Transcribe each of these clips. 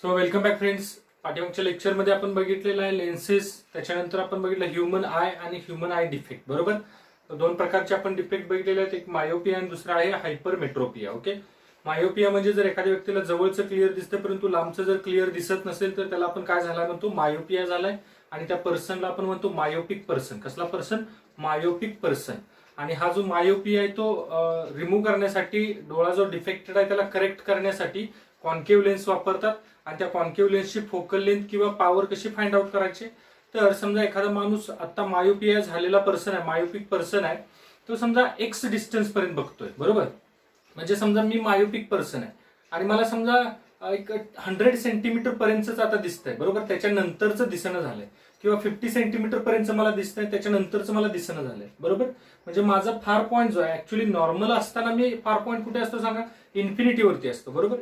So welcome back friends. पाठीमागच्या लेक्चरमध्ये आपण बघितलेलं आहे लेन्सेस, त्याच्यानंतर आपण बघितलं ह्युमन आय आणि ह्युमन आय डिफेक्ट. बरोबर, दोन प्रकारचे आपण डिफेक्ट बघितलेले आहेत, एक मायोपिया आणि दुसरा आहे हायपरमेट्रोपिया. ओके, मायोपिया म्हणजे जर एखाद्या व्यक्तीला जवळचं क्लिअर दिसतं परंतु लांबचं जर क्लिअर दिसत नसेल तर त्याला आपण काय झाला म्हणतो, मायोपिया झालाय. आणि त्या पर्सनला आपण म्हणतो मायोपिक पर्सन. कसला पर्सन? Myopic person. आणि हा जो मायोपिया आहे तो रिमूव्ह करण्यासाठी, डोळा जो डिफेक्टेड आहे त्याला करेक्ट करण्यासाठी कॉन्केव्ह लेन्स वापरतात. आणि त्या कॉन्केव्ह लेन्सची फोकल लेंथ किंवा पॉवर कशी फाइंड आउट करायची, तर समजा एखादा माणूस आता मायोपिया झालेला पर्सन आहे, मायोपिक पर्सन आहे, तो समजा एक्स डिस्टन्स पर्यंत बघतोय. बरोबर, म्हणजे समजा मी मायोपिक पर्सन आहे आणि मला समजा एक 100 सेंटीमीटर पर्यंतच आता दिसतंय. बरोबर, त्याच्यानंतरच दिसणं झालंय, किंवा 50 सेंटीमीटर पर्यंत मला दिसतंय, त्याच्यानंतरच मला दिसणं झालंय. बरोबर, म्हणजे माझा फार पॉईंट जो आहे, ऍक्च्युली नॉर्मल असताना मी फार पॉईंट कुठे असतो सांगा, इन्फिनिटीवरती असतो. बरोबर,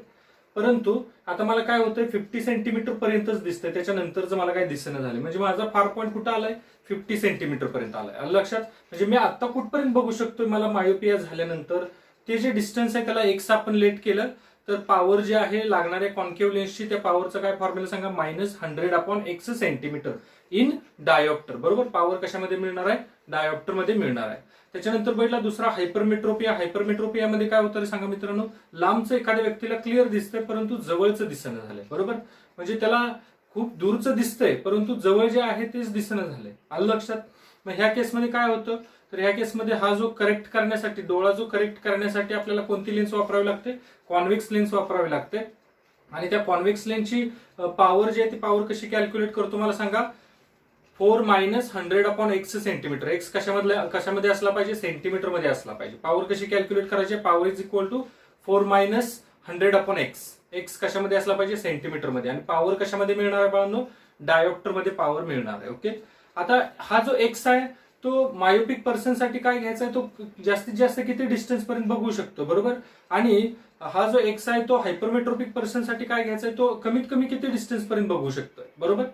परंतु आता मला काय होतंय, 50 सेंटीमीटर पर्यंतच दिसतंय, त्याच्यानंतरच मला काय दिसणं झालं. म्हणजे माझा फार पॉईंट कुठं आलाय, 50 सेंटीमीटर पर्यंत आलाय. आलं लक्षात? म्हणजे मी आता कुठपर्यंत बघू शकतोय, मला मायोपिया झाल्यानंतर ते जे डिस्टन्स आहे त्याला एक्स आपण लेट केलं तर पॉवर जे आहे लागणाऱ्या कॉन्केव्ह लेन्सची, त्या पॉवरचा काय फॉर्म्युला सांगा, -100/x सेंटीमीटर इन डायोप्टर. बरोबर, पॉवर कशामध्ये मिळणार आहे, डायोप्टर मध्ये मिळणार आहे. त्याच्यानंतर बघितला दुसरा हायपरमेट्रोपिया. हायपरमेट्रोपियामध्ये काय होतं सांगा मित्रांनो, लांबचं एखाद्या व्यक्तीला क्लिअर दिसतंय परंतु जवळचं दिसणं झालंय. बरोबर, म्हणजे त्याला खूप दूरचं दिसतंय परंतु जवळ जे आहे तेच दिसणं झालंय. आलं लक्षात? मग ह्या केसमध्ये काय होतं, तर ह्या केसमध्ये हा जो करेक्ट करण्यासाठी, डोळा जो करेक्ट करण्यासाठी आपल्याला कोणती लेन्स वापरावी लागते, कॉन्व्हेक्स लेन्स वापरावी लागते. आणि त्या कॉन्व्हेक्स लेन्सची पॉवर जी आहे ती पॉवर कशी कॅल्क्युलेट करतो मला सांगा, 4 - 100/x सेंटीमीटर. एक्स कशामध्ये असला पाहिजे, सेंटीमीटर मध्ये असला पाहिजे. पॉवर कशी कॅल्क्युलेट करायची, power is equal to 4 - 100/x. X कशामध्ये असला पाहिजे, सेंटीमीटर मध्ये. आणि पॉवर कशामध्ये मिळणार आहे बाळांनो, डायोप्टर मध्ये पॉवर मिळणार आहे. ओके, आता हा जो एक्स आहे तो मायोपिक पर्सन साठी काय घ्यायचा आहे, तो जास्तीत जास्त किती डिस्टन्स पर्यंत बघू शकतो. बरोबर, आणि हा जो एक्स आहे तो हायपरमेट्रोपिक पर्सन साठी काय घ्यायचा आहे, तो कमीत कमी किती डिस्टन्स पर्यंत बघू शकतोय. बरोबर,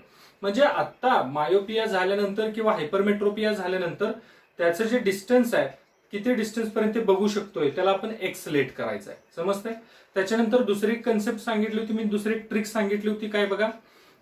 म्हणजे आता मायोपिया झाल्यानंतर किंवा हायपरमेट्रोपिया झाल्यानंतर त्याचं जे डिस्टन्स आहे, किती डिस्टन्स पर्यंत ते बघू शकतोय, त्याला आपण एक्स लेट करायचं आहे. समजतंय? त्याच्यानंतर दुसरी कन्सेप्ट सांगितली होती मी, दुसरी ट्रिक सांगितली होती, काय बघा,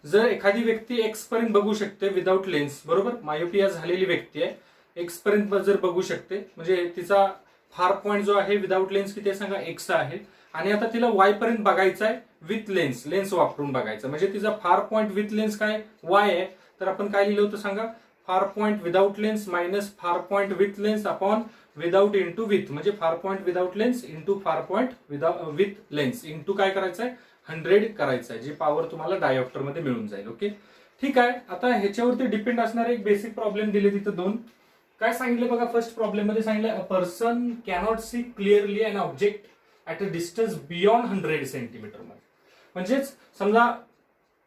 जर एखादी व्यक्ती एक्स पर्यंत बघू शकते विदाऊट लेन्स, बरोबर, मायोपिया झालेली व्यक्ती आहे, एक्स पर्यंत जर बघू शकते, म्हणजे तिचा फार पॉईंट जो आहे विदाऊट लेन्स किती आहे सांगा, एक्स आहे. आणि आता तिला वाय पर्यंत बघायचं आहे विथ लेन्स, लेन्स वापरून बघायचं, म्हणजे तिचा फार पॉईंट विथ लेन्स काय, वाय आहे. तर आपण काय लिहिलं होतं सांगा, फार पॉईंट विदाऊट लेन्स मायनस फार point with lens upon without into with, म्हणजे फार पॉईंट विदाऊट लेन्स इंटू फार पॉईंट विथ लेन्स इंटू काय करायचं आहे, 100 करायचं आहे, जी पॉवर तुम्हाला डायोप्टर मध्ये मिळून जाईल. ओके, ठीक आहे. आता ह्याच्यावरती डिपेंड असणारे एक बेसिक प्रॉब्लेम दिले तिथं दोन. काय सांगितलं बघा, फर्स्ट प्रॉब्लेम मध्ये सांगितलं, a person cannot see clearly an object at a distance beyond 100 centimetre. म्हणजेच समजा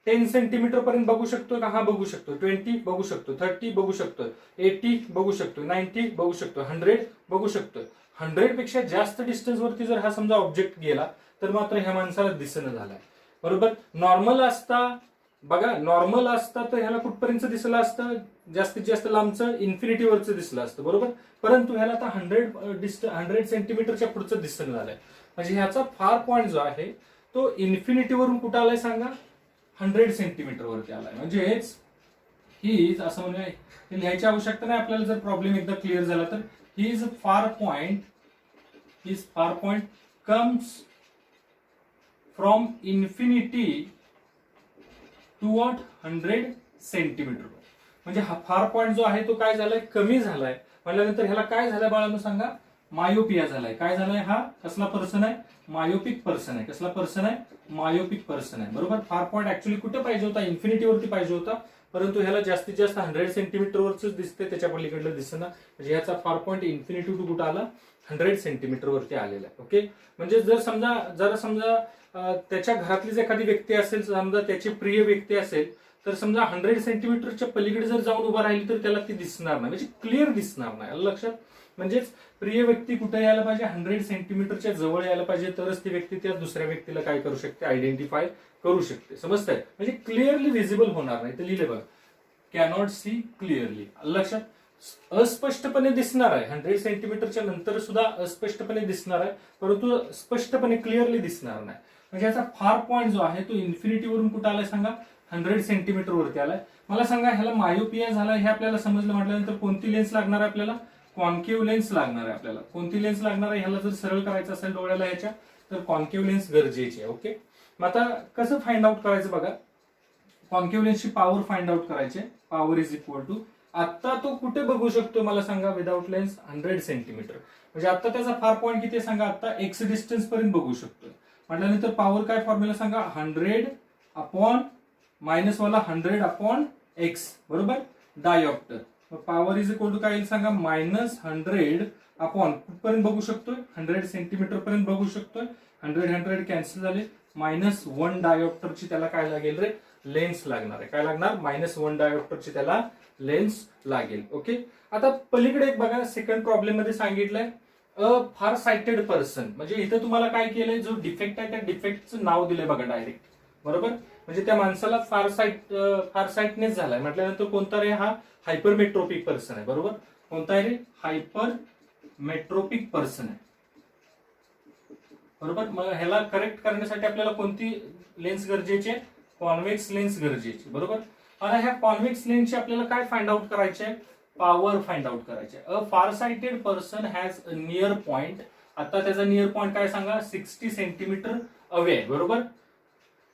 10 सेंटीमीटर पर्यंत बघू शकतो का, हा बघू शकतो, 20 बघू शकतो, 30 बघू शकतो, 80 बघू शकतो, 90 बघू शकतो, 100 बघू शकतो. 100 पेक्षा जास्त डिस्टन्स वरती जर हा समजा ऑब्जेक्ट गेला तर मात्र ह्या माणसाला दिसणं झालाय. बरोबर, नॉर्मल असता बघा, नॉर्मल असता तर ह्याला कुठपर्यंत दिसलं असतं, जास्तीत जास्त लांबचं इन्फिनिटीवरचं दिसलं असतं. बरोबर, परंतु ह्याला आता 100 सेंटीमीटरच्या पुढचं दिसणं झालंय. म्हणजे ह्याचा फार पॉईंट जो आहे तो इन्फिनिटीवरून कुठं आलाय सांगा, 100 सेंटीमीटर वरती आलाय. म्हणजे हेच ही असं म्हणजे लिहायची आवश्यकता नाही आपल्याला, जर प्रॉब्लेम एकदा क्लिअर झाला तर. His far point comes from infinity to 100 centimetre. म्हणजे हा फार पॉईंट जो आहे तो काय झालाय, कमी झालाय. म्हटल्यानंतर ह्याला काय झालंय बाळांनो सांगा, मायोपिया झालाय. काय झालाय, हा कसला पर्सन आहे, मायोपिक पर्सन आहे. कसला पर्सन आहे, मायोपिक पर्सन आहे. बरोबर, फार पॉईंट ऍक्च्युली कुठे पाहिजे होता, इन्फिनिटीवरती पाहिजे होता, परंतु ह्याला जास्तीत जास्त 100 सेंटीमीटर वरच दिसते, त्याच्या पलीकडलं दिसणं. म्हणजे ह्याचा फार पॉईंट इन्फिनिटी टू कुठं आला, 100 सेंटीमीटर वरती आलेला आहे. ओके, म्हणजे जर समजा त्याच्या घरातलीच एखादी व्यक्ती असेल, समजा त्याची प्रिय व्यक्ती असेल, तर समजा 100 सेंटीमीटरच्या पलीकडे जर जाऊन उभा राहिली तर त्याला ती दिसणार नाही, म्हणजे क्लिअर दिसणार नाही. लक्षात? म्हणजेच प्रिय व्यक्ती कुठे यायला पाहिजे, 100 सेंटीमीटरच्या जवळ यायला पाहिजे, तरच ती व्यक्ती त्या दुसऱ्या व्यक्तीला काय करू शकते, आयडेंटिफाय करू शकते. समजतंय? म्हणजे क्लिअरली व्हिजिबल होणार नाही. तर लिहिले बघा, कॅनॉट सी क्लिअरली. लक्षात? अस्पष्टपणे दिसणार आहे, 100 सेंटीमीटरच्या नंतर सुद्धा अस्पष्टपणे दिसणार आहे, परंतु स्पष्टपणे क्लिअरली दिसणार नाही. म्हणजे याचा फार पॉईंट जो आहे तो इन्फिनिटी वरून कुठं आलाय सांगा, 100 सेंटीमीटर वरती आलाय. मला सांगा ह्याला मायोपिया झाला हे आपल्याला समजलं म्हटल्यानंतर कोणती लेन्स लागणार आहे आपल्याला, कॉन्केव्ह लेन्स लागणार आहे आपल्याला. कोणती लेन्स लागणार आहे ह्याला जर सरळ करायचं असेल डोळ्याला ह्याच्या, तर कॉन्केव्ह लेन्स गरजेची आहे. ओके, मग आता कसं फाइंड आउट करायचं बघा. कॉन्केव्ह लेन्सची पॉवर फाइंड आउट करायची. पॉवर इज इक्वल टू, आता तो कुठे बघू शकतो मला सांगा, विदाउट लेन्स 100 सेंटीमीटर. म्हणजे आता त्याचा फार पॉईंट किती सांगा, आता एक्स डिस्टन्स पर्यंत बघू शकतोय म्हटल्यानंतर पॉवर काय फॉर्म्युला सांगा, 100 अपॉन मायनस वाला 100 अपॉन एक्स, बरोबर, डायऑप्टर. पॉवर इज इक्वल टू काय येईल सांगा, -100 अपॉन कुठपर्यंत बघू शकतोय, 100 सेंटीमीटर पर्यंत बघू शकतोय. 100 कॅन्सल झाले, -1 डायऑप्टरची त्याला काय लागेल रे, लेन्स लागणार आहे. काय लागणार, -1 डायऑप्टरची त्याला लेन्स लागेल. ओके, आता पलीकडे एक बघा, सेकंड प्रॉब्लेम मध्ये सांगितलंय अ फार साइटेड पर्सन. म्हणजे इथं तुम्हाला काय केलंय, जो डिफेक्ट आहे त्या डिफेक्टचं नाव दिलंय बघा डायरेक्ट, बरोबर. म्हणजे त्या माणसाला फार साइटनेस झालाय म्हटल्यानंतर कोणता रे, हा हायपरमेट्रोपिक पर्सन आहे, बरोबर. कोणता आहे रे, हायपरमेट्रोपिक पर्सन आहे, बरोबर. मग ह्याला करेक्ट करण्यासाठी आपल्याला कोणती लेन्स गरजेची आहे, कॉन्व्हेक्स लेन्स गरजेची, बरोबर. आणि ह्या कॉन्व्हेक्स लेन्सची आपल्याला काय फाइंड आउट करायचे आहे, पॉवर फाइंड आउट करायचे. A far sighted person has a near point. आता त्याचा नियर पॉइंट काय सांगा, 60 सेंटीमीटर अवे आहे, बरोबर.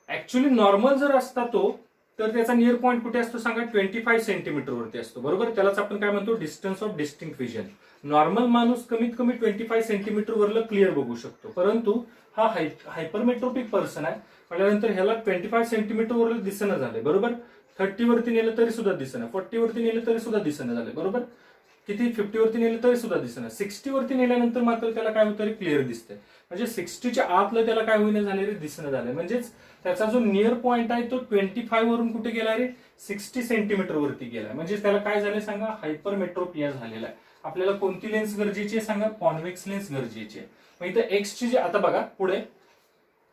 ऍक्च्युली नॉर्मल जर असता तो, तर त्याचा नियर पॉइंट कुठे असतो सांगा, 25 सेंटीमीटर वरती असतो, बरोबर. त्यालाच आपण काय म्हणतो, distance of distinct vision. Normal माणूस कमीत कमी 25 सेंटीमीटर वरलं क्लिअर बघू शकतो, परंतु हा हायपरमेट्रोपिक पर्सन आहे म्हटल्यानंतर ह्याला 25 सेंटीमीटर वरलं दिसणं झालंय, बरोबर. 30 वरती नेलं तरी सुद्धा दिसणं, 40 वरती नेलं तरी सुद्धा दिसणं झालंय, बरोबर. किती 50 वरती नेलं तरी सुद्धा दिसणं, 60 वरती नेल्यानंतर मात्र त्याला काय होतं, क्लिअर दिसतंय. म्हणजे 60च्या आतलं त्याला काय होईना झाले रे, दिसणं झालंय. म्हणजेच त्याचा जो नियर पॉइंट आहे तो 25 वरून कुठे गेला रे, 60 सेंटीमीटर वरती गेलाय. म्हणजे त्याला काय झालंय सांगा, हायपरमेट्रोपिया झालेला आहे. आपल्याला कोणती लेन्स गरजेची आहे सांगा, कॉन्व्हेक्स लेन्स गरजेची आहे. मग इथं एक्सची जी, आता बघा पुढे,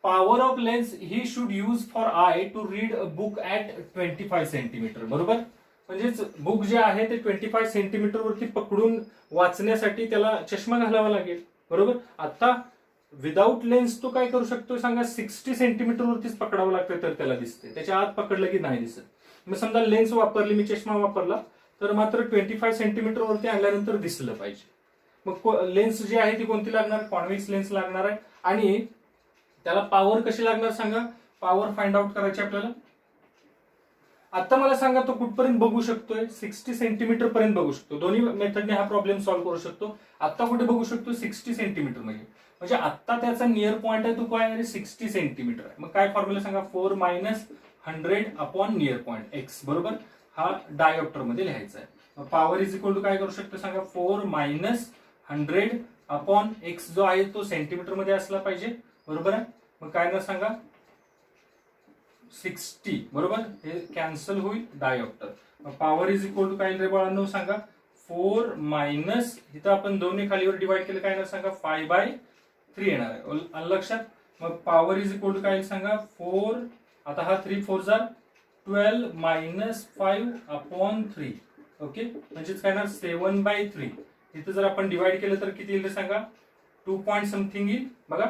power of lens he should use for eye to read a book at 25 centimetre, बरोबर. म्हणजेच बुक जे आहे ते 25 सेंटीमीटर वरती पकडून वाचण्यासाठी त्याला चष्मा घालावा लागेल, बरोबर. आता विदाऊट लेन्स तो काय करू शकतो सांगा, 60 सेंटीमीटर वरतीच पकडावं लागतं तर त्याला दिसते, त्याच्या आत पकडलं की नाही दिसत. मग समजा लेन्स वापरली, मी चष्मा वापरला, तर मात्र 25 सेंटीमीटर वरती आणल्यानंतर दिसलं पाहिजे. मग लेन्स जी आहे ती कोणती लागणार, कॉन्व्हेक्स लेन्स लागणार आहे. आणि त्याला पॉवर कशी लागणार सांगा, पॉवर फाइंड आउट करायची आपल्याला. आता मला सांगा तो कुठपर्यंत बघू शकतोय, 60 सेंटीमीटर पर्यंत बघू शकतो. दोन्ही मेथडने हा प्रॉब्लेम सॉल्व्ह करू शकतो. आता कुठे बघू शकतो, 60 सेंटीमीटर मध्ये. म्हणजे आता त्याचा नियर पॉइंट आहे तो काय आहे, 60 सेंटीमीटर आहे. मग काय फॉर्म्युला सांगा, 4 - 100 अपॉन नियर पॉइंट एक्स, बरोबर. हा डायऑप्टर मध्ये लिहायचा आहे. मग पॉवर इज इक्वल टू काय करू शकतो सांगा, 4 - 100 अपॉन एक्स जो आहे तो सेंटीमीटर मध्ये असला पाहिजे, बरोबर आहे. मग काय ना सांगा, 60, बरोबर. हे कॅन्सल होईल, डायऑप्टर. पॉवर इज इक्वल टू काय रे बाळांनो सांगा, 4 मायनस, इथं आपण दोन्ही खालीवर डिवाइड केलं, काय ना सांगा 5/3 येणार आहे, लक्षात. मग पॉवर इज इक्वल टू काय सांगा, 4, आता हा 3 4 जार 12 मायनस 5 अपॉन 3. ओके, म्हणजेच काय ना 7/3. इथं जर आपण डिवाइड केलं तर किती येईल सांगा, 2 पॉईंट समथिंग येईल बघा.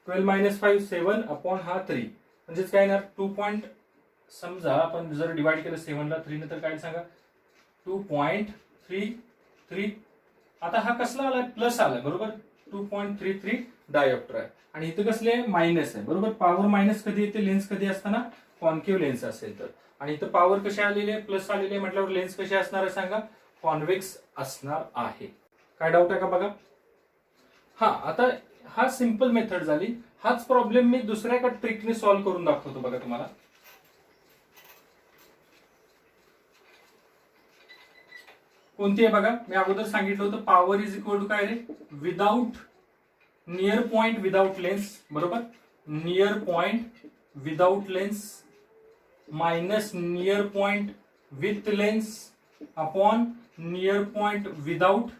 12 मायनस 5 7 अपॉन हा 3, म्हणजेच काय येणार 2 पॉईंट. समजा आपण जर डिवाइड केलं 7 ला 3 तर काय सांगा, 2.33. आता हा कसला आलाय, प्लस आलाय, बरोबर. 2.33 डायऑप्टर आहे. आणि इथं कसले मायनस आहे, बरोबर. पॉवर मायनस कधी येते, लेन्स कधी असताना कॉन्केव्ह लेन्स असेल तर. आणि इथं पॉवर कशी आलेली आहे, प्लस आलेली आहे म्हटल्यावर लेन्स कशी असणार आहे सांगा, कॉन्व्हेक्स असणार आहे. काय डाऊट आहे का बघा. हा, आता हा सिंपल मेथड झाली. हाच प्रॉब्लेम मी दुसऱ्या एका ट्रिकने सॉल्व्ह करून दाखवतो बघा तुम्हाला. कोणती आहे बघा, मी अगोदर सांगितलं होतं पॉवर इज इक्वल टू काय रे, without near point without lens, बरोबर. Near point without lens minus near point with lens upon near point without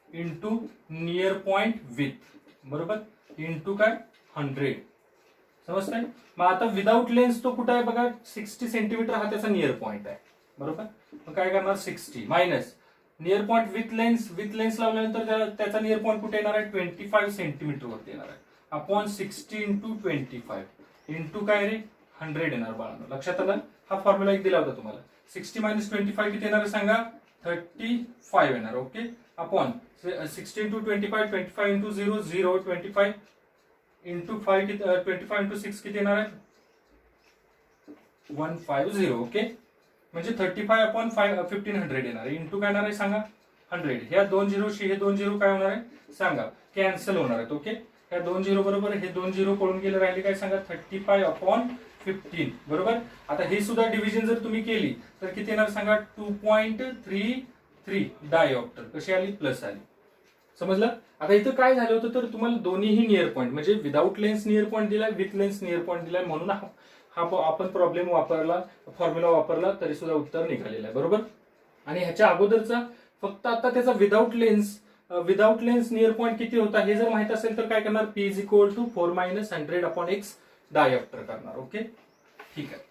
into near point with, बरोबर, इंटू काय 100. समजतंय. मग आता विदाउट लेन्स तो कुठे आहे बघा, 60 सेंटीमीटर हा त्याचा नियर पॉइंट आहे, बरोबर. मग काय करणार, 60 minus near point with lens लावल्यानंतर त्याचा नियर पॉइंट कुठे येणार आहे, 25 सेंटीमीटर वरती येणार आहे. अपॉन 60 इंटू 25 इंटू काय रे 100 येणार बाळांनो. लक्षात आलं? हा फॉर्म्युला एक दिला होता तुम्हाला. 60 मायनस 25 किती येणार सांगा? 35 येणार. Okay. Upon 60 into 25 25 into 0 0 25 into 5 25 into 6 किती येणार आहे? 150. ओके. म्हणजे 35 अपॉन 1500 येणार आहे. इंटू काय येणार आहे सांगा? 100. ह्या 2 झिरोशी हे 2 झिरो काय होणार आहे सांगा? कॅन्सल होणार आहेत. ओके. ह्या 2 झिरो बरोबर हे 2 झिरो पळून गेले, राहिले काय सांगा? 35 अपॉन 15. बरोबर. आता हे सुद्धा डिव्हिजन जर तुम्ही केली तर किती येणार सांगा? 2.33 डायऑप्टर. कशी आली? प्लस आली. समजलं? आता इथं काय झालं होतं तर तुम्हाला दोन्हीही नियर पॉईंट म्हणजे विदाऊट लेन्स नियर पॉईंट दिलाय, विथ लेन्स नियर पॉईंट दिलाय, म्हणून हा आपण प्रॉब्लेम वापरला, फॉर्म्युला वापरला तरी सुद्धा उत्तर निघालेलं आहे. बरोबर. आणि ह्याच्या अगोदरचा फक्त आता त्याचा विदाऊट लेन्स नियर पॉईंट किती होता हे जर माहित असेल तर काय करणार? P is equal to 4 minus 100 upon x dioptre करणार. ओके. ठीक आहे.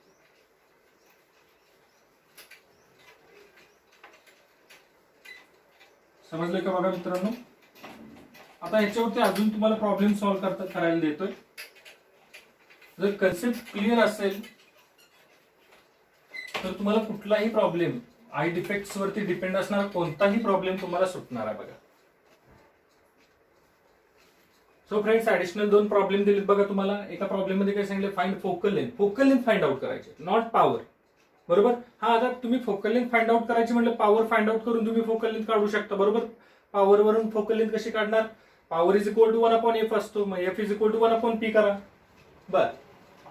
समजलं का बघा मित्रांनो? आता ह्याच्यावरती अजून तुम्हाला प्रॉब्लेम सॉल्व्ह करायला देतोय. जर कन्सेप्ट क्लिअर असेल तर तुम्हाला कुठलाही प्रॉब्लेम आय डिफेक्ट्स वरती डिपेंड असणार कोणताही प्रॉब्लेम तुम्हाला सुटणार आहे. बघा. सो फ्रेंड्स, ऍडिशनल 2 प्रॉब्लेम दिलेत बघा तुम्हाला. एका प्रॉब्लेम मध्ये काय सांगितलं? Find focal length find out करायचे, नॉट पॉवर. बरोबर. हा, आता तुम्ही फोकल लेंथ फाइंड आउट करायची म्हणजे पॉवर फाइंड आउट करून तुम्ही फोकल लेंथ काढू शकता. बरोबर. पॉवर वरून फोकल लेंथ कशी काढणार? Power is equal to 1 upon f असतो, मग f is equal to 1 upon p करा. बर.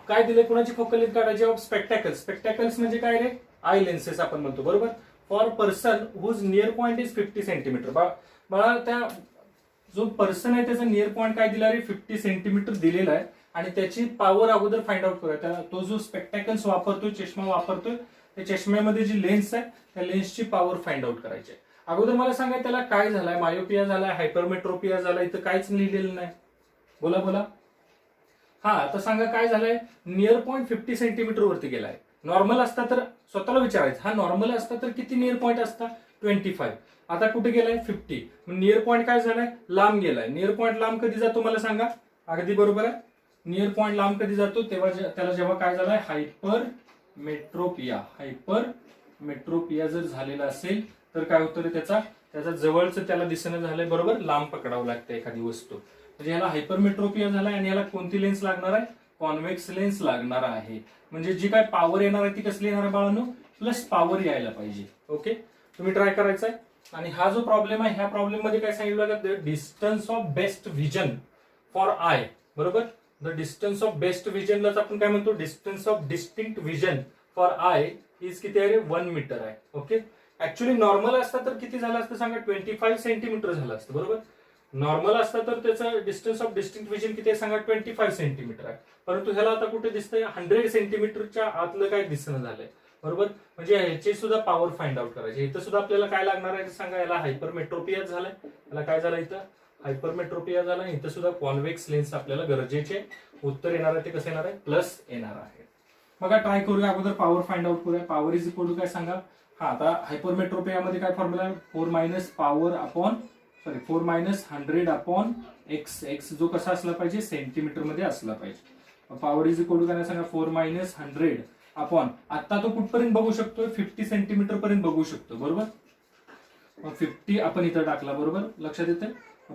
काय दिले? कुणाची फोकल लेंथ काढायची? स्पेक्टॅकल्स म्हणजे काय रे? आय लेन्सेस आपण म्हणतो. बरोबर. For person whose near point is 50 centimetre. बाळा, त्या जो पर्सन आहे त्याचा नियर पॉइंट काय दिला रे? 50 सेंटीमीटर दिलेला आहे. आणि त्याची पॉवर अगोदर फाइंड आउट करूया. तो जो स्पेक्टॅकल्स वापरतोय, चष्मा वापरतोय, त्या चष्म्यामध्ये जी लेन्स आहे त्या लेन्सची पॉवर फाइंड आउट करायची आहे. अगोदर मला सांगा त्याला काय झालाय? मायोपिया झालाय, हायपरमेट्रोपिया झालाय? इथं काहीच लिहिलेलं नाही. बोला. हा, आता सांगा काय झालंय? नियर पॉइंट 50 सेंटीमीटर वरती गेलाय. नॉर्मल असता तर स्वतःला विचारायचं, हा नॉर्मल असता तर किती नियर पॉइंट असता? 25. आता कुठे गेलाय? 50. नियर पॉइंट काय झालाय? लांब गेलाय. नियर पॉइंट लांब कधी जातो मला सांगा? अगदी बरोबर आहे. नियर पॉइंट लांब कधी जातो? तेव्हा त्याला जेव्हा काय झालाय? हायपरमेट्रोपिया जर झालेला असेल तर काय होतं रे? त्याचा जवळचं त्याला दिसणं झालंय. बरोबर. लांब पकडावं लागतं एखादी वस्तू. म्हणजे याला हायपरमेट्रोपिया झालाय आणि याला कोणती लेन्स लागणार आहे? कॉन्व्हेक्स लेन्स लागणार आहे. म्हणजे जी काय पॉवर येणार आहे ती कसली येणार आहे बाळांनो? प्लस पॉवर यायला पाहिजे. ओके. तुम्ही ट्राय करायचा आहे. आणि हा जो प्रॉब्लेम आहे ह्या प्रॉब्लेम मध्ये काय सांगितलं बघा? The distance of best vision for I. बरोबर. द डिस्टन्स ऑफ बेस्ट व्हिजनलाच आपण काय म्हणतो? Distance of distinct vision for eye is किती आहे रे? 1 मीटर आहे. ओके. ऍक्च्युली नॉर्मल असता तर किती झालं असतं सांगा? 25 सेंटीमीटर झालं असतं. बरोबर. नॉर्मल असता तर त्याचा डिस्टन्स ऑफ डिस्टिंक्ट व्हिजन किती आहे सांगा? 25 सेंटीमीटर आहे. परंतु ह्याला आता कुठे दिसतंय? 100 सेंटीमीटरच्या आतलं काय दिसणं झालंय. बरोबर. म्हणजे ह्याची सुद्धा पॉवर फाइंड आउट करायची. इथं सुद्धा आपल्याला काय लागणार आहे सांगा? याला हायपरमेट्रोपिया झालाय. याला काय झालं? इथं हायपरमेट्रोपिया झाला. इथं सुद्धा कॉन्व्हेक्स लेन्स आपल्याला गरजेचे. उत्तर येणार आहे ते कसं येणार आहे? प्लस येणार आहे. बघा, ट्राय करूया. अगोदर पॉवर फाइंड आउट करूया. पॉवर इज इक्वल टू काय सांगा? हा, आता हायपरमेट्रोपिया मध्ये काय फॉर्म्युला आहे? 4 मायनस 100 अपॉन एक्स जो कसा असला पाहिजे? सेंटीमीटर मध्ये असला पाहिजे. पॉवर इज इक्वल टू काय सांगा? 4 मायनस 100 अपॉन, आता तो कुठपर्यंत बघू शकतोय? 50 सेंटीमीटर पर्यंत बघू शकतो. बरोबर. 50 आपण इथं टाकला. बरोबर. लक्षात येते?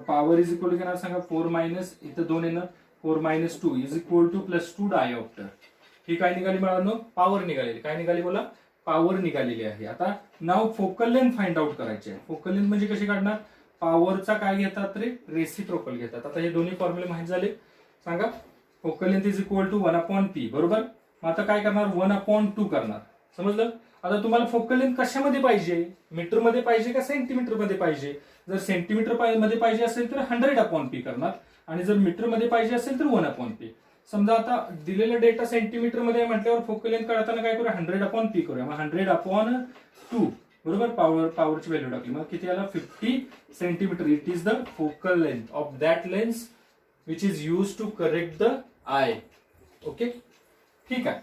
पॉवर इज इक्वल टू काय सांगा? 4 मायनस इथं 2 येणार. 4 minus 2 is equal two plus 2 डायऑप्टर. ही काय निघाली मिळालं? पॉवर निघालेली. काय निघाली बोला? पॉवर निघालेली आहे. आता नाव फोकल लेंथ फाइंड आउट करायची आहे. फोकल लेंथ म्हणजे कशी काढणार? पॉवरचा काय घेतात रे? रेसिप्रोकल घेतात. आता हे दोन्ही फॉर्म्युले माहित झाले. सांगा. Focal length is equal to 1 upon p. बरोबर. मग आता काय करणार? 1 अपॉन 2 करणार. समजलं? आता तुम्हाला फोकल लेंथ कशामध्ये पाहिजे? मीटर मध्ये पाहिजे का सेंटीमीटर मध्ये पाहिजे? जर सेंटीमीटर मध्ये पाहिजे असेल तर 100 अपॉन पी करणार. आणि जर मीटर मध्ये पाहिजे असेल तर 1 अपॉन पी. समजा आता दिलेला डेटा सेंटीमीटर मध्ये म्हटल्यावर फोकल लेंथ काढताना काय करूया? 100 अपॉन पी करूया. मग 100 अपॉन 2. बरोबर. पॉवरची व्हॅल्यू टाकली. मग किती आला? 50 centimetre. It is the focal length of that lens which is use to correct the eye. Okay. ठीक आहे.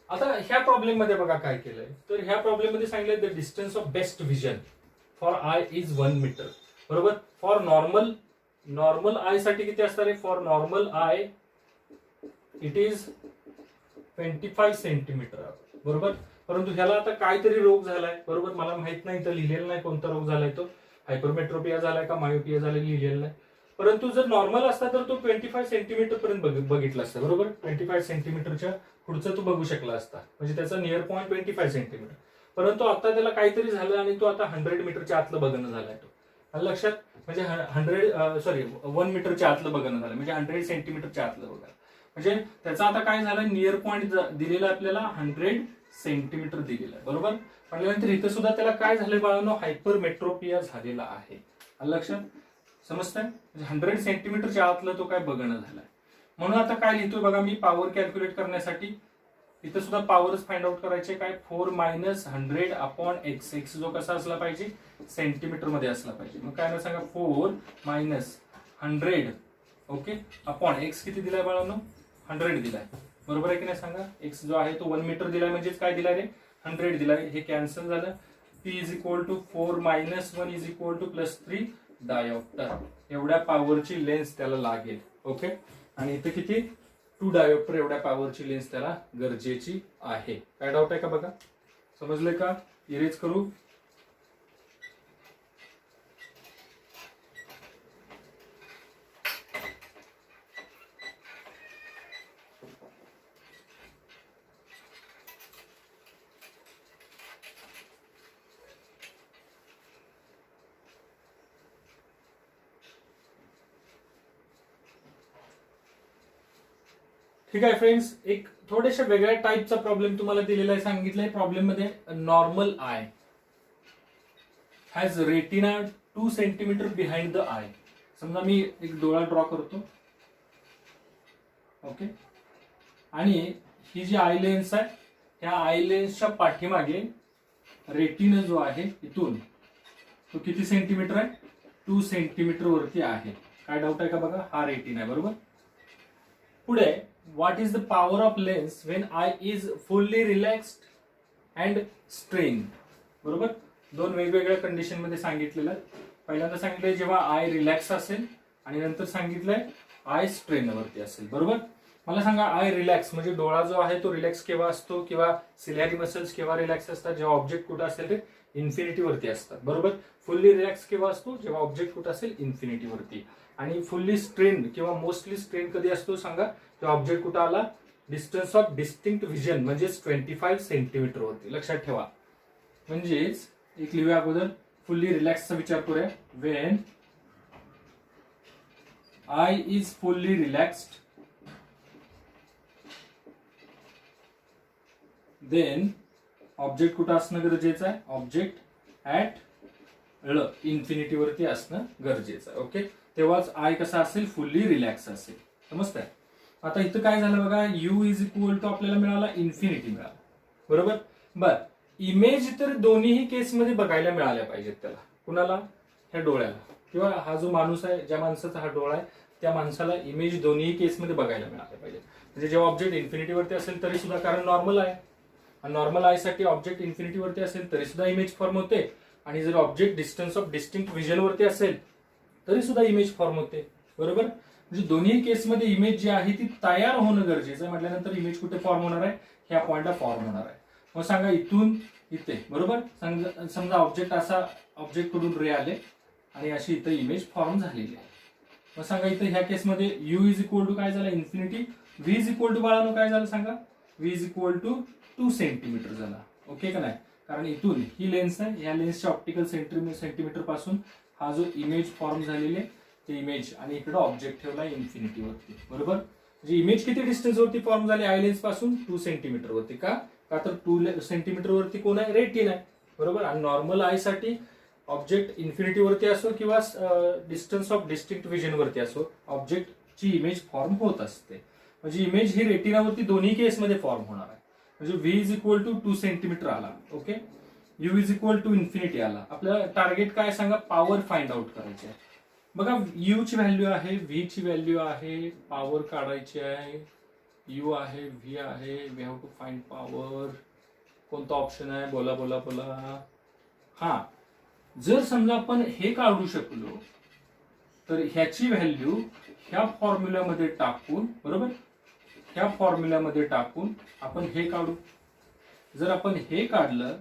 आता ह्या प्रॉब्लेम मध्ये बघा काय केलंय. तर ह्या प्रॉब्लेम मध्ये सांगितलंय the distance of best vision for eye is 1 metre. बरोबर. फॉर नॉर्मल नॉर्मल आय साठी किती असणार आहे? For normal eye it is 25 centimetre, बरोबर. परंतु ह्याला आता काहीतरी रोग झालाय, बरोबर. मला माहित नाही, तर लिहिलेलं नाही कोणता रोग झालाय तो, हायपरमेट्रोपिया झालाय का मायोपिया झालाय लिहिलेलं नाही. परंतु जर नॉर्मल असता तर तो 25 सेंटीमीटर पर्यंत बघितला असता, बरोबर. 25 सेंटीमीटरच्या पुढचं तो बघू शकला असता, म्हणजे त्याचा नियर पॉईंट 25 सेंटीमीटर. परंतु आता त्याला काहीतरी झालं आणि तो आता 100 मीटरच्या आतलं बघणं झालाय तो. लक्षात, म्हणजे 1 मीटरच्या आतलं बघणं झालं, म्हणजे 100 सेंटीमीटरच्या आतलं बघा. म्हणजे त्याचा आता काय झालं, नियर पॉईंट दिलेला आपल्याला 100 सेंटीमीटर दिलेला आहे, बरोबर. म्हटल्यानंतर इथं सुद्धा त्याला काय झालंय बाळांनो, हायपरमेट्रोपिया झालेला आहे. लक्षात, समजतंय. म्हणजे 100 सेंटीमीटरच्या आतलं तो काय बघणं झालाय. म्हणून आता काय लिहितोय बघा मी, पॉवर कॅल्क्युलेट करण्यासाठी इथं सुद्धा पॉवरच फाइंड आउट करायचे. काय, 4 - 100 अपॉन एक्स. एक्स जो कसा असला पाहिजे, सेंटीमीटर मध्ये असला पाहिजे. मग काय ना सांगा, 4 - 100 ओके अपॉन एक्स किती दिलाय बाळांनो, 100 दिलाय, बरोबर आहे की नाही सांगा. एक्स जो आहे तो 1 मीटर दिलाय, म्हणजेच काय दिलाय रे, 100 दिलाय. हे कॅन्सल झालं. P = 4 - 1 = +3 dioptre. एवढ्या पॉवरची लेन्स त्याला लागेल, ओके. आणि इथे किती, 2 डायोप्टर एवढ्या पॉवरची लेन्स त्याला गरजेची आहे. काय डाऊट आहे का बघा, समजले का. इरेज करू. ठीक आहे फ्रेंड्स, एक थोड्याशा वेगळ्या टाईपचा प्रॉब्लेम तुम्हाला दिलेला आहे. सांगितलंय प्रॉब्लेम मध्ये, normal I has retina 2 centimetre behind the I. समजा मी एक डोळा ड्रॉ करतो, ओके. आणि ही जी आय लेन्स आहे, ह्या आय लेन्सच्या पाठीमागे रेटिना जो आहे इथून तो किती सेंटीमीटर आहे, 2 सेंटीमीटर वरती आहे. काय डाऊट आहे का बघा, हा रेटिना आहे, बरोबर. पुढे, what is the power of lens when eye is fully relaxed and strained, बरोबर. दोन वेगवेगळ्या कंडिशन मध्ये सांगितलेलं आहे. पहिल्यांदा सांगितलंय जेव्हा आय रिलॅक्स असेल, आणि नंतर सांगितलंय आय स्ट्रेन वरती असेल, बरोबर. मला सांगा, आय रिलॅक्स म्हणजे डोळा जो आहे तो रिलॅक्स केव्हा असतो, किंवा सिलिअरी मसल्स केव्हा रिलॅक्स असतात, जेव्हा ऑब्जेक्ट कुठं असेल ते इन्फिनिटी वरती असतात, बरोबर. फुल्ली रिलॅक्स केव्हा असतो, जेव्हा ऑब्जेक्ट कुठं असेल इन्फिनिटी वरती. आणि फुल्ली स्ट्रेन किंवा मोस्टली स्ट्रेन कधी असतो सांगा, जेव्हा ऑब्जेक्ट कुठं आला, डिस्टन्स ऑफ डिस्टिंक्ट व्हिजन म्हणजेच 25 सेंटीमीटर वरती. लक्षात ठेवा. म्हणजेच एक लिहूया अगोदर, फुल्ली रिलॅक्सचा विचार करूया. When eye is fully relaxed then object कुठं असणं गरजेचं आहे, ऑब्जेक्ट ऍट इन्फिनिटी वरती असणं गरजेचं आहे, ओके. तेव्हाच आय कसा असेल, फुल्ली रिलॅक्स असेल. समजतंय. आता इथं काय झालं बघा, U = आपल्याला मिळाला इन्फिनिटी मिळाला, बरोबर. बर, इमेज तर दोन्हीही केसमध्ये बघायला मिळाल्या पाहिजेत त्याला. कुणाला, ह्या डोळ्याला, किंवा हा जो माणूस आहे, ज्या माणसाचा हा डोळा आहे त्या माणसाला इमेज दोन्ही केसमध्ये बघायला मिळाल्या पाहिजे. म्हणजे जेव्हा ऑब्जेक्ट इन्फिनिटी वरती असेल तरी सुद्धा, कारण नॉर्मल आहे, नॉर्मल आय साठी ऑब्जेक्ट इन्फिनिटी वरती असेल तरी सुद्धा इमेज फॉर्म होते. आणि जर object distance of distinct vision वरती असेल तरी सुद्धा इमेज फॉर्म होते, बरोबर. म्हणजे दोन्ही केसमध्ये इमेज जी आहे ती तयार होणं गरजेचं आहे. म्हटल्यानंतर इमेज कुठे फॉर्म होणार आहे, ह्या पॉइंटला फॉर्म होणार आहे. मग सांगा, इथून इथे, बरोबर. समजा ऑब्जेक्ट असा, ऑब्जेक्ट कडून रे आले आणि अशी इथं इमेज फॉर्म झालेली आहे. मग सांगा, इथं ह्या केसमध्ये U = काय झालं, इन्फिनिटी. V बाळानो काय झालं सांगा, V = 2 सेंटीमीटर झाला, ओके का नाही. कारण इथून ही लेन्स आहे, ह्या लेन्सच्या ऑप्टिकल सेंटीमीटर पासून हा जो इमेज फॉर्म झालेली आहे ते इमेज, आणि इकडे ऑब्जेक्ट ठेवला इन्फिनिटी वरती, बरोबर. म्हणजे इमेज किती डिस्टन्स वरती फॉर्म झाली आय लेन्स पासून, 2 सेंटीमीटर वरती. का तर 2 सेंटीमीटर वरती कोण आहे, रेटिना आहे, बरोबर. आणि नॉर्मल आय साठी ऑब्जेक्ट इन्फिनिटी वरती असो किंवा डिस्टन्स ऑफ डिस्टिंक्ट व्हिजन वरती असो, ऑब्जेक्टची इमेज फॉर्म होत असते. म्हणजे इमेज ही रेटिनावरती दोन्ही केसमध्ये फॉर्म होणार आहे. म्हणजे V = 2 सेंटीमीटर आला, ओके. U = इन्फिनिटी आला. आपल्याला टार्गेट काय सांगा, पॉवर फाइंड आउट करायची आहे. बघा, U ची व्हॅल्यू आहे, V ची व्हॅल्यू आहे, पॉवर काढायची आहे. U आहे, V आहे, we have to find power. कोणता ऑप्शन आहे, बोला बोला बोला. हा, जर समजा आपण हे काढू शकलो, तर ह्याची व्हॅल्यू ह्या फॉर्म्युल्यामध्ये टाकून, बरोबर, ह्या फॉर्म्युल्यामध्ये टाकून आपण हे काढू. जर आपण हे काढलं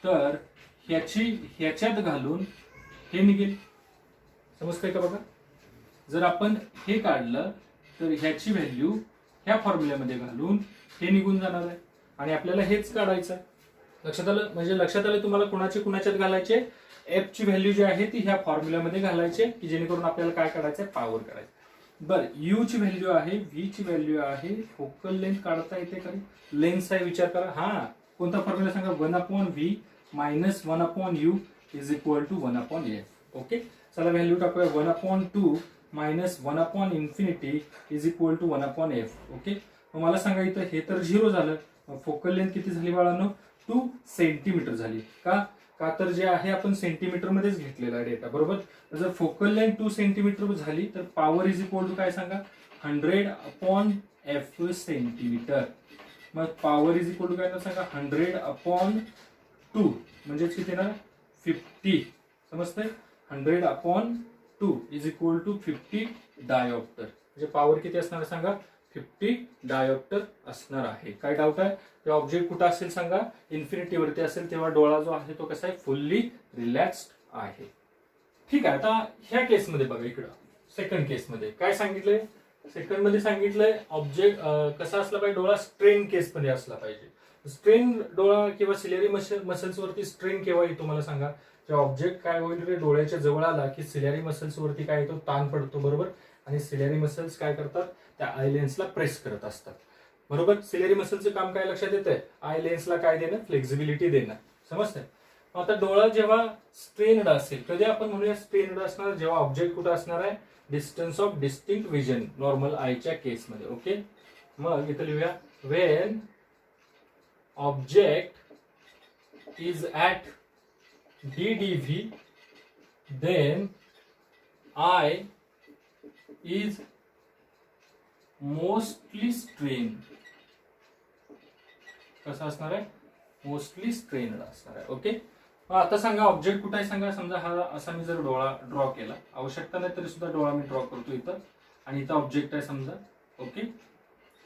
तर ह्याच्यात घालून हे निघेल. समजतंय का बघा? जर आपण हे काढलं तर ह्याची व्हॅल्यू ह्या फॉर्म्युल्यामध्ये घालून हे निघून जाणार आहे आणि आपल्याला हेच काढायचं आहे. लक्षात आलं? म्हणजे लक्षात आलं तुम्हाला कुणाच्यात घालायचे? एफ ची व्हॅल्यू जी आहे ती ह्या फॉर्म्युल्यामध्ये घालायचे की जेणेकरून आपल्याला काय काढायचंय? पॉवर काढायचं. बरं, यू ची व्हॅल्यू आहे, व्ही ची व्हॅल्यू आहे, फोकल लेंथ काढता येते का? लेन्थ आहे, विचार करा. हा कोणता फॉर्म्युला सांगा? 1/v minus 1/u is equal to 1/f. Okay, चला व्हॅल्यू टाकूया. 1/2 minus 1/∞ is equal to 1/f. Okay, मग मला सांगा इथं हे तर 0 झालं. फोकल लेंथ किती झाली बाळांनो? 2 सेंटीमीटर झाली. का तर जे आहे आपण सेंटीमीटर मध्येच घेतलेला आहे डेटा, बरोबर. जर फोकल लेंथ 2 सेंटीमीटर झाली तर पॉवर इज इक्वल टू काय सांगा? 100/f centimetre. मग पॉवर इज इक्वल टू काय सांगा? 100/2 म्हणजेच किती येणार? 50. समजतंय? 100/2 इज इक्वल टू 50 डायोप्टर. म्हणजे पॉवर किती असणार सांगा? 50 डायोप्टर असणार आहे. काय डाऊट आहे? ते ऑब्जेक्ट कुठं असेल सांगा? इन्फिनिटीवरती असेल, तेव्हा डोळा जो आहे तो कसा आहे? फुल्ली रिलॅक्स्ड आहे. ठीक आहे. आता ह्या केसमध्ये बघा, इकडं सेकंड केसमध्ये काय सांगितलंय? सेकंड मध्ये सांगितलंय ऑब्जेक्ट कसा असला पाहिजे? डोळा स्ट्रेन केस मध्ये असला पाहिजे. स्ट्रेन डोळा किंवा सिलेरी मसल्स वरती स्ट्रेन केव्हा येतो मला सांगा? जेव्हा ऑब्जेक्ट काय होईल रे डोळ्याच्या जवळ आला की सिलेरी मसल्स वरती काय येतो? ताण पडतो, बरोबर. आणि सिलेरी मसल्स काय करतात? त्या आय लेन्सला प्रेस करत असतात, बरोबर. सिलेरी मसलचं काम काय लक्षात येतंय? आय लेन्सला काय देणं? फ्लेक्झिबिलिटी देणं. समजतंय? आता डोळा जेव्हा स्ट्रेन्ड असेल, कधी आपण म्हणूया स्ट्रेन्ड असणार? जेव्हा ऑब्जेक्ट कुठं असणार आहे? Distance of distinct vision, normal आयच्या केसमध्ये. ओके, मग इथं लिहूया Wien object is at DDV then eye is mostly strained. कसं असणार आहे? मोस्टली स्ट्रेन्ड असणार आहे. ओके, आता सांगा ऑब्जेक्ट कुठे आहे सांगा. समजा हा असा मी जर डोळा ड्रॉ केला, आवश्यकता नाही तरी सुद्धा डोळा मी ड्रॉ करतो इथं, आणि इथं ऑब्जेक्ट आहे समजा. ओके,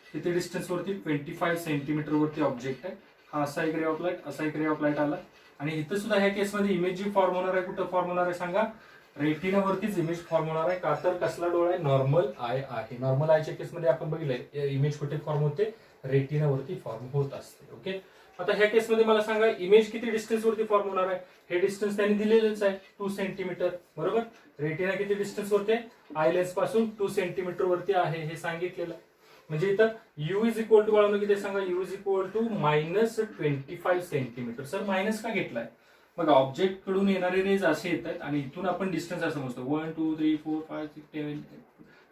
किती डिस्टन्स वरती? 25 सेंटीमीटर वरती ऑब्जेक्ट आहे. हा असा एक रे ऑफ लाईट, असा एक रे ऑफ लाईट आला, आणि इथं सुद्धा ह्या केसमध्ये इमेज जी फॉर्म होणार आहे कुठं फॉर्म होणार आहे सांगा? रेटिनावरतीच इमेज फॉर्म होणार आहे. का तर कसला डोळा आहे? नॉर्मल आय आहे. नॉर्मल आयच्या केसमध्ये आपण बघितलंय इमेज कुठे फॉर्म होते? रेटिनावरती फॉर्म होत असते. ओके, आता ह्या केसमध्ये मला सांगा इमेज किती डिस्टन्स वरती फॉर्म होणार आहे? हे डिस्टन्स त्यांनी दिलेलंच आहे 2 सेंटीमीटर, बरोबर. रेटिना किती डिस्टन्स वरती? आय लेन्स पासून 2 सेंटीमीटर वरती आहे हे सांगितलेलं आहे. म्हणजे इथं यू इज इक्वल टू वाढवलं किती सांगा? U is equal to -25 centimetre. Sir minus का घेतलाय? बघा ऑब्जेक्ट कडून येणारे रेज असे येत आहेत आणि इथून आपण डिस्टन्स असं समजतो 1 2 3 4 5 6 7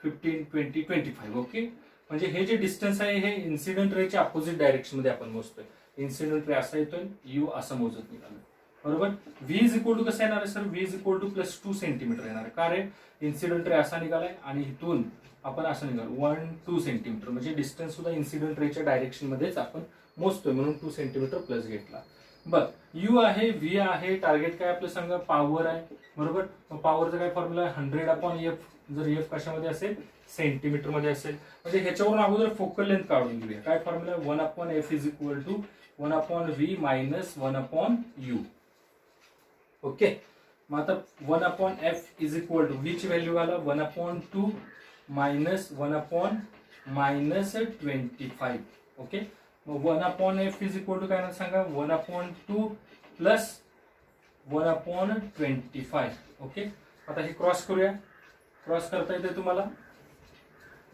15 20 25. ओके, म्हणजे हे जे डिस्टन्स आहे हे इन्सिडेंट रेच्या अपोजिट डायरेक्शन मध्ये आपण मोजतोय. इन्सिडेंट रे असा येतोय, यू असं मोजत निघालं, बरोबर. व्ही इज इक्वल टू कसं येणार आहे sir? V is equal to +2 centimetre येणार आहे. का रे? इन्सिडेंट रे असा निघालाय आणि इथून आपण असं निघालो 1 2 सेंटीमीटर, म्हणजे डिस्टन्स सुद्धा इन्सिडेंट रेच्या डायरेक्शन मध्येच आपण मोजतोय म्हणून 2 सेंटीमीटर प्लस घेतला. बर, यू आहे, व्ही आहे, टार्गेट काय आपलं सांगा? पॉवर आहे, बरोबर. मग पॉवरचा काय फॉर्म्युला आहे? 100/f. जर एफ कशामध्ये असेल? सेंटीमीटर मध्ये असेल. म्हणजे ह्याच्यावरून अगोदर फोकल लेंथ काढून घेऊया. काय formula? 1/f is equal to 1/v minus 1/u. Okay, मग आता 1/f is equal to v ची व्हॅल्यू घाला 1/2 मायनस 1/-25. ओके, मग 1/f इज इक्वल टू काय ना सांगा? 1/2 प्लस 1/25. ओके, आता हे क्रॉस करूया. क्रॉस करता येते तुम्हाला.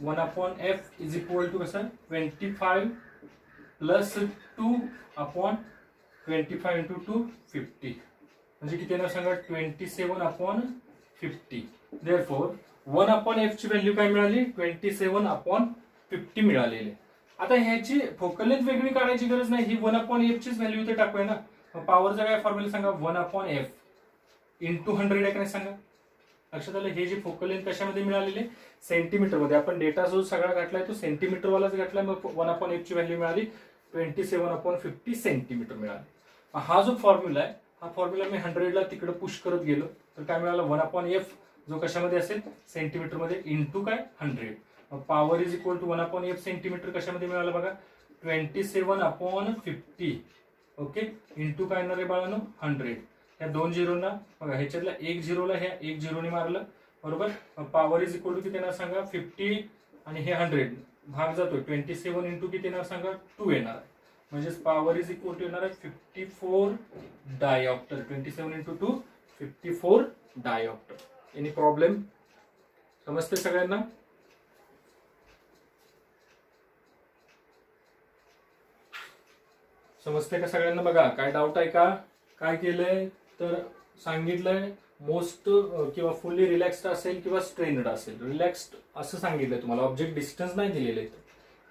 1/f इज इक्वल टू कसं? 25 प्लस 2/25 इंटू 2 50. म्हणजे किती येणार सांगा? 27/50. देअरफॉर 1/f ची व्हॅल्यू काय मिळाली? 27/50 मिळालेली. आता ह्याची फोकल लेंथ वेगळी काढायची गरज नाही. ही 1/f चीच व्हॅल्यू इथे टाकूया ना. पॉवरचा काय फॉर्म्युला सांगा? 1/f इंटू 100 आहे का नाही सांगा? लक्षात आलं? हे जे फोकल लेंथ कशामध्ये मिळालेले? सेंटीमीटर मध्ये. आपण डेटा जो सगळा घातलाय तो सेंटीमीटर वालाच घातलाय. मग 1/f ची व्हॅल्यू मिळाली 27/50 सेंटीमीटर मिळाली. हा जो फॉर्म्युला आहे, हा फॉर्म्युला मी 100 ला तिकडे पुश करत गेलो तर काय मिळालं? 1/f जो कशामध्ये असेल सेंटीमीटर मध्ये इंटू काय 100. Power is equal to 1/f centimetre कशामध्ये मिळालं बघा 27/50. ओके इंटू काय येणार आहे बाळांनो 100. या 2 झिरोना बघा ह्याच्यातला 1 झिरोला ह्या 1 झिरोने मारलं बरोबर. पॉवर इज इक्वल टू किती येणार सांगा 50 आणि हे 100 भाग जातोय 27 इंटू किती येणार सांगा 2 येणार आहे. म्हणजेच पॉवर इज इक्वल टू येणार आहे 54 डायऑप्टर. 27 इंटू 2 54 डायऑप्टर. एनी प्रॉब्लेम समजते सगळ्यांना. समजते का सगळ्यांना. बघा काय डाऊट आहे का. काय केलंय तर सांगितलंय मोस्ट किंवा फुल्ली रिलॅक्स्ड असेल किंवा स्ट्रेन्ड असेल. रिलॅक्स्ड असं सांगितलंय तुम्हाला. ऑब्जेक्ट डिस्टन्स नाही दिलेलं आहे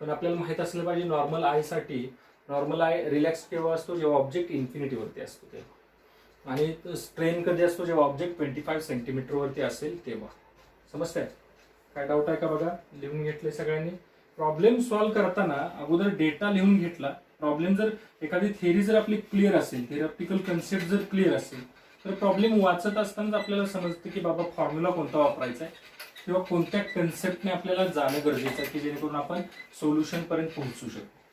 पण आपल्याला माहित असलं पाहिजे नॉर्मल आय साठी. नॉर्मल आय रिलॅक्स केव्हा असतो जेव्हा ऑब्जेक्ट इन्फिनिटीवरती असतो तेव्हा. आणि स्ट्रेन कधी असतो जेव्हा ऑब्जेक्ट 25 सेंटीमीटर वरती असेल तेव्हा. समजतंय. काय डाऊट आहे का बघा. लिहून घेतले सगळ्यांनी. प्रॉब्लेम सॉल्व्ह करताना अगोदर डेटा लिहून घेतला. प्रॉब्लेम जर एखादी थेअरी जर आपली क्लिअर असेल थेरॉटिकल कन्सेप्ट जर क्लिअर असेल तर प्रॉब्लेम वाचत असताना आपल्याला समजते की बाबा फॉर्म्युला कोणता वापरायचा आहे किंवा कोणत्या कन्सेप्टने आपल्याला जाणं गरजेचं आहे की जेणेकरून आपण सोल्युशन पर्यंत पोहोचू शकतो.